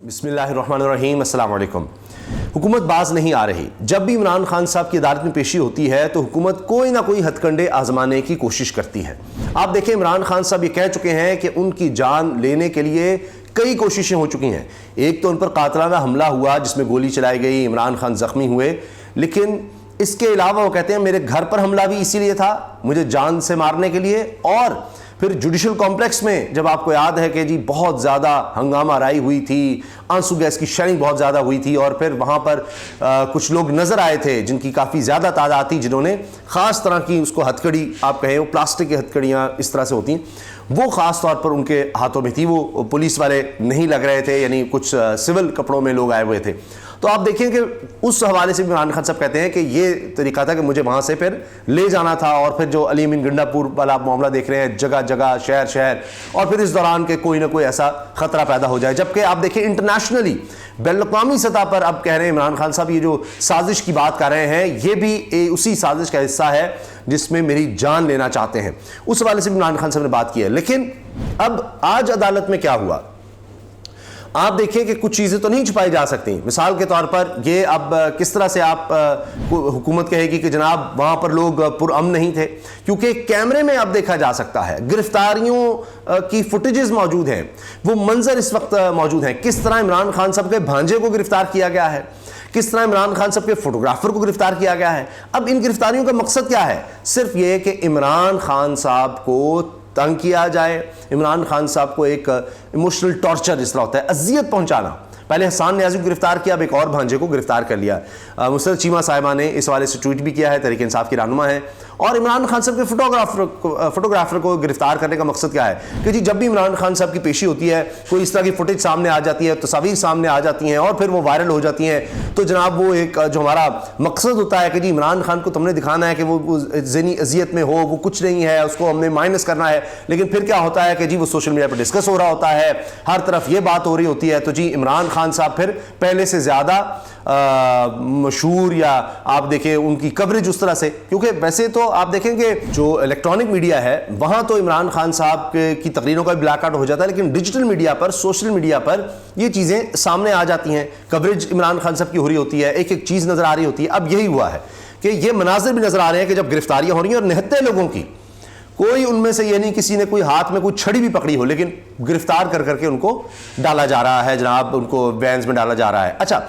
बिस्मिल्लाहिर्रहमानिर्रहीम, अस्सलाम वालेकुम। हुकूमत बाज नहीं आ रही। जब भी इमरान खान साहब की अदालत में पेशी होती है तो हुकूमत कोई ना कोई हथकंडे आजमाने की कोशिश करती है। आप देखें, इमरान खान साहब ये कह चुके हैं कि उनकी जान लेने के लिए कई कोशिशें हो चुकी हैं। एक तो उन पर कातलाना हमला हुआ जिसमें गोली चलाई गई, इमरान खान जख्मी हुए, लेकिन इसके अलावा वो कहते हैं मेरे घर पर हमला भी इसीलिए था, मुझे जान से मारने के लिए। और फिर जुडिशल कॉम्प्लेक्स में जब आपको याद है कि जी बहुत ज़्यादा हंगामा राई हुई थी, आंसू गैस की शेयरिंग बहुत ज़्यादा हुई थी, और फिर वहाँ पर कुछ लोग नज़र आए थे जिनकी काफ़ी ज़्यादा तादाद थी, जिन्होंने ख़ास तरह की उसको हथकड़ी, आप कहें वो प्लास्टिक की हथकड़ियाँ इस तरह से होती हैं, वो ख़ास तौर पर उनके हाथों में थी। वो पुलिस वाले नहीं लग रहे थे, यानी कुछ सिविल कपड़ों में लोग आए हुए थे। तो आप देखें कि उस हवाले से भी इमरान खान साहब कहते हैं कि ये तरीका था कि मुझे वहाँ से फिर ले जाना था। और फिर जो अली अमीन गंडापुर वाला आप मामला देख रहे हैं, जगह जगह शहर शहर, और फिर इस दौरान के कोई ना कोई ऐसा खतरा पैदा हो जाए। जबकि आप देखें इंटरनेशनली बैनुल-अक़वामी सतह पर अब कह रहे हैं इमरान खान साहब ये जो साजिश की बात कर रहे हैं, ये भी उसी साजिश का हिस्सा है जिसमें मेरी जान लेना चाहते हैं। उस हवाले से भी इमरान खान साहब ने बात की है। लेकिन अब आज अदालत में क्या हुआ, आप देखिए कि कुछ चीज़ें तो नहीं छुपाई जा सकती। मिसाल के तौर पर ये अब किस तरह से आप हुकूमत कहेगी कि जनाब वहाँ पर लोग पुरअमन नहीं थे, क्योंकि कैमरे में अब देखा जा सकता है, गिरफ्तारियों की फुटेजेस मौजूद हैं, वो मंजर इस वक्त मौजूद हैं। किस तरह इमरान खान साहब के भांजे को गिरफ्तार किया गया है, किस तरह इमरान खान साहब के फोटोग्राफर को गिरफ्तार किया गया है। अब इन गिरफ्तारियों का मकसद क्या है? सिर्फ ये कि इमरान खान साहब को तंग किया जाए, इमरान खान साहब को एक इमोशनल टॉर्चर जिस तरह होता है, अजियत पहुंचाना। पहले हसन न्याजी को गिरफ्तार किया, अब एक और भांजे को गिरफ्तार कर लिया। मुसरत चीमा साहिबा ने इस वाले से ट्वीट भी किया है, तहरीक इंसाफ की रहनुमा है। और इमरान खान साहब के फोटोग्राफर को गिरफ्तार करने का मकसद क्या है कि जी जब भी इमरान खान साहब की पेशी होती है, कोई इस तरह की फुटेज सामने आ जाती है, तस्वीर सामने आ जाती हैं और फिर वो वायरल हो जाती हैं, तो जनाब वो एक जो हमारा मकसद होता है कि जी इमरान खान को तुमने दिखाना है कि वो ज़हनी अजियत में हो, वो कुछ नहीं है, उसको हमने माइनस करना है। लेकिन फिर क्या होता है कि जी वो सोशल मीडिया पर डिस्कस हो रहा होता है, हर तरफ ये बात हो रही होती है, तो जी इमरान खान साहब फिर पहले से ज़्यादा मशहूर, या आप देखें उनकी कवरेज उस तरह से, क्योंकि वैसे तो आप देखेंगे जो इलेक्ट्रॉनिक मीडिया है वहाँ तो इमरान खान साहब की तकरीरों का ब्लैकआउट हो जाता है, लेकिन डिजिटल मीडिया पर, सोशल मीडिया पर ये चीज़ें सामने आ जाती हैं, कवरेज इमरान खान साहब की हो रही होती है, एक एक चीज़ नज़र आ रही होती है। अब यही हुआ है कि ये मनाजिर भी नज़र आ रहे हैं कि जब गिरफ्तारियाँ हो रही हैं और निहत्ते लोगों की, कोई उनमें से ये नहीं किसी ने कोई हाथ में कोई छड़ी भी पकड़ी हो, लेकिन गिरफ्तार कर करके उनको डाला जा रहा है, जनाब उनको वैन्स में डाला जा रहा है। अच्छा,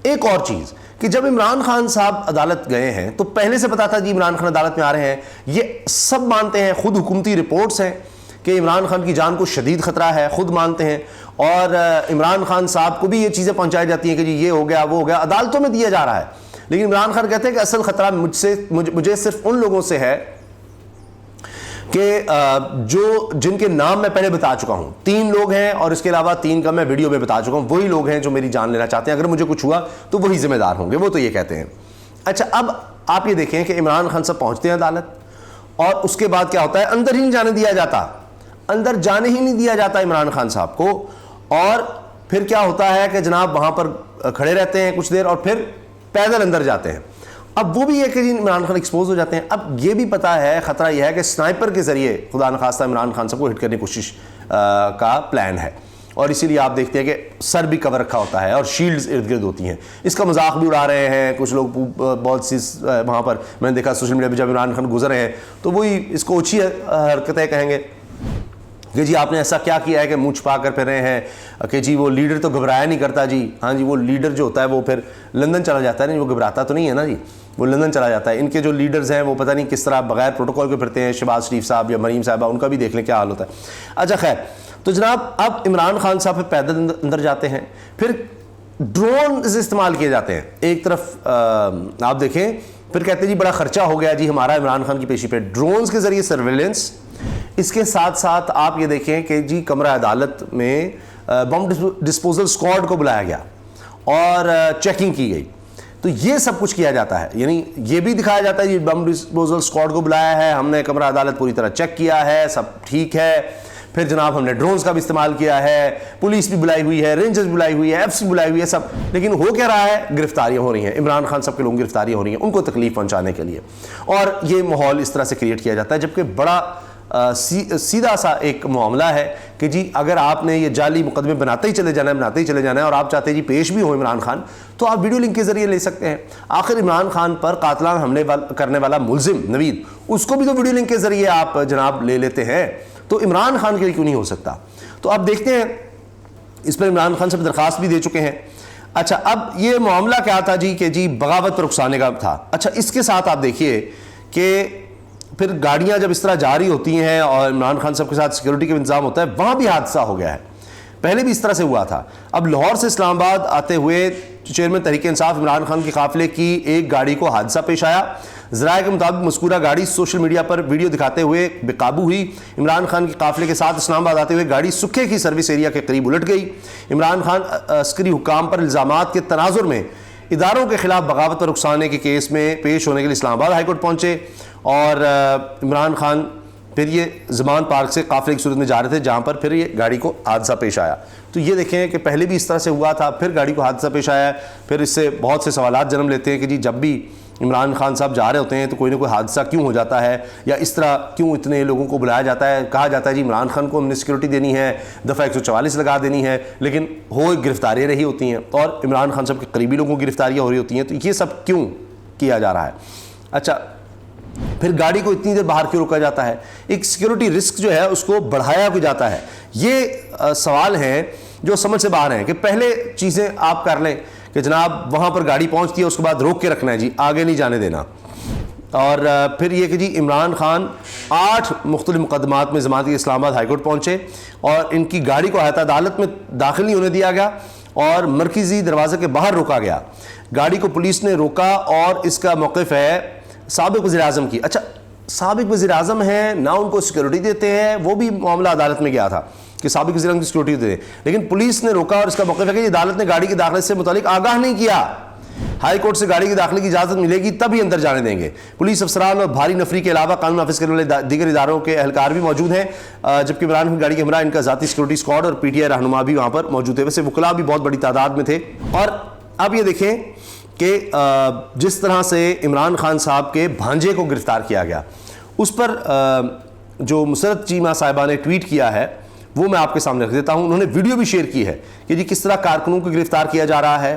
एक और चीज़ कि जब इमरान खान साहब अदालत गए हैं तो पहले से पता था जी इमरान खान अदालत में आ रहे हैं, ये सब मानते हैं, खुद हुकूमती रिपोर्ट्स हैं कि इमरान खान की जान को शदीद खतरा है, खुद मानते हैं। और इमरान खान साहब को भी ये चीज़ें पहुंचाई जाती हैं कि जी ये हो गया, वो हो गया, अदालतों में दिया जा रहा है। लेकिन इमरान खान कहते हैं कि असल खतरा मुझे सिर्फ उन लोगों से है कि जो जिनके नाम मैं पहले बता चुका हूं, 3 लोग हैं, और इसके अलावा 3 का मैं वीडियो में बता चुका हूं, वही लोग हैं जो मेरी जान लेना चाहते हैं, अगर मुझे कुछ हुआ तो वही जिम्मेदार होंगे, वो तो ये कहते हैं। अच्छा, अब आप ये देखें कि इमरान खान साहब पहुंचते हैं अदालत, और उसके बाद क्या होता है, अंदर ही नहीं जाने दिया जाता, अंदर जाने ही नहीं दिया जाता इमरान खान साहब को। और फिर क्या होता है कि जनाब वहां पर खड़े रहते हैं कुछ देर और फिर पैदल अंदर जाते हैं। अब वो भी है कि इमरान खान एक्सपोज हो जाते हैं। अब ये भी पता है, खतरा यह है कि स्नाइपर के जरिए खुदा न खास्ता इमरान खान साहब को हिट करने की कोशिश का प्लान है, और इसीलिए आप देखते हैं कि सर भी कवर रखा होता है और शील्ड्स इर्द गिर्द होती हैं। इसका मजाक भी उड़ा रहे हैं कुछ लोग, बहुत सी वहाँ पर मैंने देखा सोशल मीडिया पर, जब इमरान खान गुजर रहे हैं तो वही इसको अच्छी हरकतें कहेंगे कि जी आपने ऐसा क्या किया है कि मुँह छुपा कर फिर रहे हैं कि जी वो लीडर तो घबराया नहीं करता जी। हाँ जी, वो लीडर जो होता है वो फिर लंदन चला जाता है, नहीं वो घबराता तो नहीं है ना जी, वो लंदन चला जाता है। इनके जो लीडर्स हैं वो पता नहीं किस तरह बगैर प्रोटोकॉल के फिरते हैं, शहबाज शरीफ साहब या मरीम साहबा, उनका भी देख लें क्या हाल होता है। अच्छा खैर, तो जनाब अब इमरान खान साहब पैदल अंदर जाते हैं, फिर ड्रोन इस्तेमाल किए जाते हैं। एक तरफ आप देखें, फिर कहते हैं जी बड़ा खर्चा हो गया जी हमारा इमरान खान की पेशी पे, ड्रोन्स के जरिए सर्वेलेंस। इसके साथ साथ आप ये देखें कि जी कमरा अदालत में बम डिस्पोजल स्क्वाड को बुलाया गया और चेकिंग की गई। तो ये सब कुछ किया जाता है, यानी ये भी दिखाया जाता है जी बम डिस्पोजल स्क्वाड को बुलाया है, हमने कमरा अदालत पूरी तरह चेक किया है, सब ठीक है। फिर जनाब हमने ड्रोन्स का भी इस्तेमाल किया है, पुलिस भी बुलाई हुई है, रेंजर्स बुलाई हुई है, एफसी बुलाई हुई है, सब। लेकिन हो क्या रहा है, गिरफ्तारियां हो रही हैं, इमरान खान साहब के लोग गिरफ्तारियां हो रही हैं उनको तकलीफ पहुंचाने के लिए, और ये माहौल इस तरह से क्रिएट किया जाता है। जबकि बड़ा सीधा सा एक मामला है कि जी अगर आपने ये जाली मुकदमे बनाते ही चले जाना है और आप चाहते हैं जी पेश भी हो इमरान खान, तो आप वीडियो लिंक के जरिए ले सकते हैं। आखिर इमरान खान पर कातलाना हमले करने वाला मुलजिम नवीद, उसको भी तो वीडियो लिंक के जरिए आप जनाब ले लेते हैं, तो इमरान खान के लिए क्यों नहीं हो सकता? तो आप देखते हैं इस पर इमरान खान से दरखास्त भी दे चुके हैं। अच्छा, अब ये मामला क्या था जी कि जी बगावत पर उकसाने का था। अच्छा, इसके साथ आप देखिए कि फिर गाड़ियां जब इस तरह जा रही होती हैं और इमरान खान साहब के साथ सिक्योरिटी का इंतजाम होता है, वहां भी हादसा हो गया है। पहले भी इस तरह से हुआ था। अब लाहौर से इस्लामाबाद आते हुए चेयरमैन तहरीक इंसाफ इमरान खान के काफिले की एक गाड़ी को हादसा पेश आया। ज़राए के मुताबिक मज़कूरा गाड़ी सोशल मीडिया पर वीडियो दिखाते हुए बेकाबू हुई। इमरान खान के काफिले के साथ इस्लामाबाद आते हुए गाड़ी सुखे की सर्विस एरिया के करीब उलट गई। इमरान खान अस्करी हुकाम पर इल्ज़ामात के तनाजुर में इदारों के खिलाफ बगावत और उकसाने के केस में पेश होने के लिए इस्लामाबाद हाईकोर्ट पहुंचे और इमरान खान फिर ये ज़मान पार्क से काफिले की सूरत में जा रहे थे, जहां पर फिर ये गाड़ी को हादसा पेश आया। तो ये देखें कि पहले भी इस तरह से हुआ था, फिर गाड़ी को हादसा पेश आया। फिर इससे बहुत से सवालात जन्म लेते हैं कि जी जब भी इमरान खान साहब जा रहे होते हैं तो कोई ना कोई हादसा क्यों हो जाता है, या इस तरह क्यों इतने लोगों को बुलाया जाता है। कहा जाता है जी इमरान खान को हमने सिक्योरिटी देनी है, दफ़ा 144 लगा देनी है, लेकिन हो गिरफ्तारियाँ रही होती हैं और इमरान खान साहब के करीबी लोगों की गिरफ्तारियाँ हो रही होती हैं। तो ये सब क्यों किया जा रहा है? अच्छा, फिर गाड़ी को इतनी देर बाहर क्यों रोका जाता है? एक सिक्योरिटी रिस्क जो है उसको बढ़ाया भी जाता है। ये सवाल हैं जो समझ से बाहर हैं कि पहले चीज़ें आप कर लें कि जनाब वहाँ पर गाड़ी पहुँचती है, उसके बाद रोक के रखना है जी, आगे नहीं जाने देना। और फिर ये कि जी इमरान खान 8 मुख्तलिफ मुकदमात में जमानत इस्लामाबाद हाईकोर्ट पहुँचे और इनकी गाड़ी को हयात अदालत में दाखिल नहीं होने दिया गया और मरकज़ी दरवाजे के बाहर रोका गया। गाड़ी को पुलिस ने रोका और इसका मौक़िफ़ है साबिक़ वज़ीर-ए-आज़म की। अच्छा, साबिक़ वज़ीर-ए-आज़म हैं ना, उनको सिक्योरिटी देते हैं, वो भी मामला अदालत में गया था कि साबिक़ वज़ीर-ए-आज़म की सिक्योरिटी दे दें, लेकिन पुलिस ने रोका और इसका मौक़िफ़ है कि अदालत ने गाड़ी के दाखिले से मुतालिक आगाह नहीं किया। हाई कोर्ट से गाड़ी के दाखिले की इजाज़त मिलेगी तभी अंदर जाने देंगे। पुलिस अफसरान और भारी नफरी के अलावा कानून नाफिज करने वाले दीगर इदारों के एहलकार भी मौजूद हैं, जबकि इमरान की गाड़ी के हमरा इनका ज़ाती सिक्योरिटी स्क्वाड और PTI रहनुमा भी वहाँ पर मौजूद है। वैसे वकला भी बहुत बड़ी तादाद में थे। और अब ये देखें कि जिस तरह से इमरान खान साहब के भांजे को गिरफ्तार किया गया, उस पर जो मुसरत चीमा साहिबा ने ट्वीट किया है वो मैं आपके सामने रख देता हूं। उन्होंने वीडियो भी शेयर की है कि जी किस तरह कारकुनों को गिरफ्तार किया जा रहा है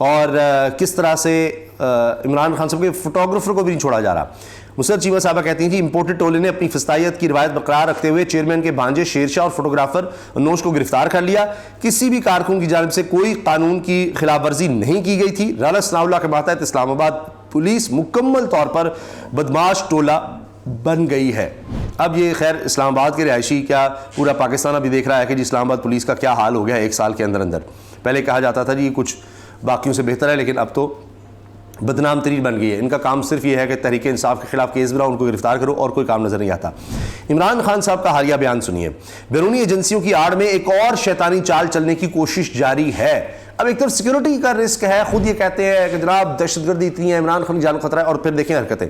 और किस तरह से इमरान खान साहब के फोटोग्राफर को भी नहीं छोड़ा जा रहा। मुसरत चीमा साहबा कहती हैं कि इंपोर्टेड टोले ने अपनी फस्तायत की रवायत बरकरार रखते हुए चेयरमैन के भांजे शेरशाह और फोटोग्राफर नोश को गिरफ्तार कर लिया। किसी भी कारकुन की जानिब से कोई कानून की खिलाफ वर्जी नहीं की गई थी। राना सनाउल्लाह के मातहत इस्लामाबाद पुलिस मुकम्मल तौर पर बदमाश टोला बन गई है। अब ये खैर इस्लामाबाद के रिहायशी क्या पूरा पाकिस्तान अभी देख रहा है कि जी इस्लामाबाद पुलिस का क्या हाल हो गया है 1 साल के अंदर अंदर। पहले कहा जाता था जी कुछ बाकियों से बेहतर है, लेकिन अब तो बदनाम तरीन बन गई है। इनका काम सिर्फ ये है कि तहरीक इंसाफ के खिलाफ केस बनाओ, उनको गिरफ्तार करो, और कोई काम नजर नहीं आता। इमरान खान साहब का हालिया बयान सुनिए। बैरूनी एजेंसियों की आड़ में एक और शैतानी चाल चलने की कोशिश जारी है। अब एक तरफ सिक्योरिटी का रिस्क है, खुद ये कहते हैं कि जनाब दहशतगर्दी इतनी है, इमरान खान की जान खतरा है, और फिर देखें हरकतें।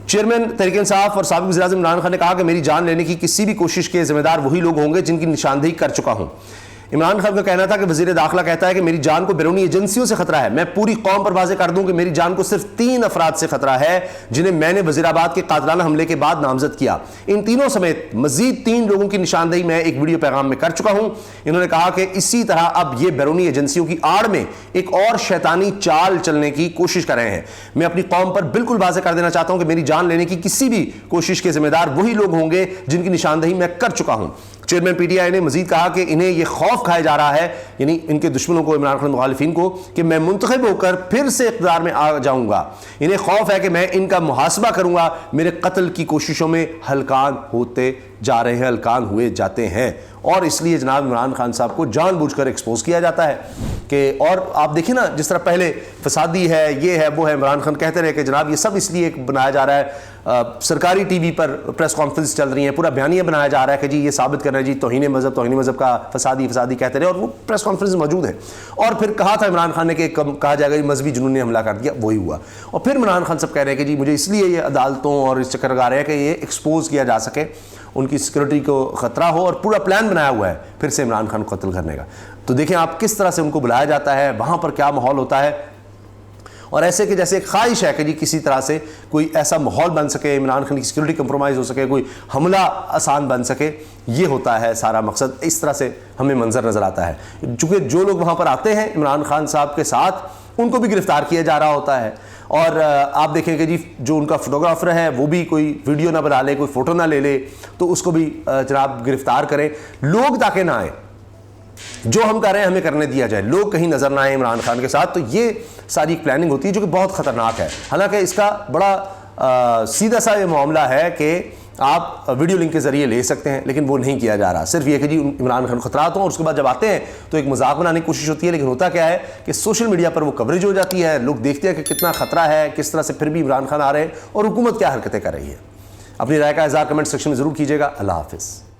चेयरमैन तहरीक इंसाफ और साबिक़ वज़ीर-ए-आज़म इमरान खान ने कहा कि मेरी जान लेने की किसी भी कोशिश के जिम्मेदार वही लोग होंगे जिनकी निशानदेही कर चुका हूं। इमरान खान का कहना था कि वज़ीर दाखिला कहता है कि मेरी जान को बैरूनी एजेंसियों से खतरा है। मैं पूरी कौम पर वाज़ेह कर दूं कि मेरी जान को सिर्फ 3 अफराद से खतरा है जिन्हें मैंने वज़ीराबाद के कातलाना हमले के बाद नामजद किया। इन तीनों समेत मजीद 3 लोगों की निशानदेही मैं एक वीडियो पैगाम में कर चुका हूं। इन्होंने कहा कि इसी तरह अब ये बैरूनी एजेंसियों की आड़ में एक और शैतानी चाल चलने की कोशिश कर रहे हैं। मैं अपनी कौम पर बिल्कुल वाज़ेह कर देना चाहता हूं कि मेरी जान लेने की किसी भी कोशिश के जिम्मेदार वही लोग होंगे जिनकी निशानदेही मैं कर चुका हूं। चेयरमैन PTI ने मजीद कहा कि इन्हें यह खौफ खाया जा रहा है, यानी इनके दुश्मनों को, इमरान खान मुखालिफिन को, कि मैं मुंतखब होकर फिर से इक़्तिदार में आ जाऊंगा। इन्हें खौफ है कि मैं इनका मुहासबा करूंगा। मेरे कत्ल की कोशिशों में हलकान होते जा रहे हैं, हलकान हुए जाते हैं, और इसलिए जनाब इमरान खान साहब को जानबूझकर एक्सपोज किया जाता है कि, और आप देखिए ना जिस तरह पहले फसादी है, ये है, वो है, इमरान खान कहते रहे कि जनाब ये सब इसलिए बनाया जा रहा है। सरकारी TV पर प्रेस कॉन्फ्रेंस चल रही है, पूरा बयानिया बनाया जा रहा है कि जी ये साबित कर रहे हैं जी तौहीन मज़हब का फसादी कहते रहे, और वो प्रेस कॉन्फ्रेंस मौजूद है। और फिर कहा था इमरान खान ने कि कहा जाएगा जी मजहबी जुनून ने हमला कर दिया, वही हुआ। और फिर इमरान खान सब कह रहे हैं कि जी मुझे इसलिए ये अदालतों और इस चक्कर लगा रहे हैं कि ये एक्सपोज किया जा सके, उनकी सिक्योरिटी को खतरा हो, और पूरा प्लान बनाया हुआ है फिर से इमरान खान को कत्ल करने का। तो देखें आप किस तरह से उनको बुलाया जाता है, वहाँ पर क्या माहौल होता है। और ऐसे कि जैसे एक ख्वाहिश है कि जी किसी तरह से कोई ऐसा माहौल बन सके, इमरान खान की सिक्योरिटी कंप्रोमाइज़ हो सके, कोई हमला आसान बन सके। ये होता है सारा मकसद, इस तरह से हमें मंजर नज़र आता है। चूँकि जो लोग वहाँ पर आते हैं इमरान खान साहब के साथ, उनको भी गिरफ्तार किया जा रहा होता है। और आप देखें कि जी जो उनका फोटोग्राफर है वो भी कोई वीडियो ना बना ले, कोई फ़ोटो ना ले ले, तो उसको भी जनाब गिरफ्तार करें। लोग ताकि ना आए, जो हम कर रहे हैं हमें करने दिया जाए, लोग कहीं नज़र ना आए इमरान खान के साथ। तो ये सारी एक प्लानिंग होती है जो कि बहुत ख़तरनाक है। हालांकि इसका बड़ा सीधा सा ये मामला है कि आप वीडियो लिंक के ज़रिए ले सकते हैं, लेकिन वो नहीं किया जा रहा। सिर्फ ये कि जी इमरान खान खतरात हों और उसके बाद जब आते हैं तो एक मजाक बनाने की कोशिश होती है। लेकिन होता क्या है कि सोशल मीडिया पर वो कवरेज हो जाती है, लोग देखते हैं कि कितना खतरा है, किस तरह से फिर भी इमरान खान आ रहे हैं और हुकूमत क्या हरकतें कर रही है। अपनी राय का इज़हार कमेंट सेक्शन में ज़रूर कीजिएगा। अल्लाह हाफिज़।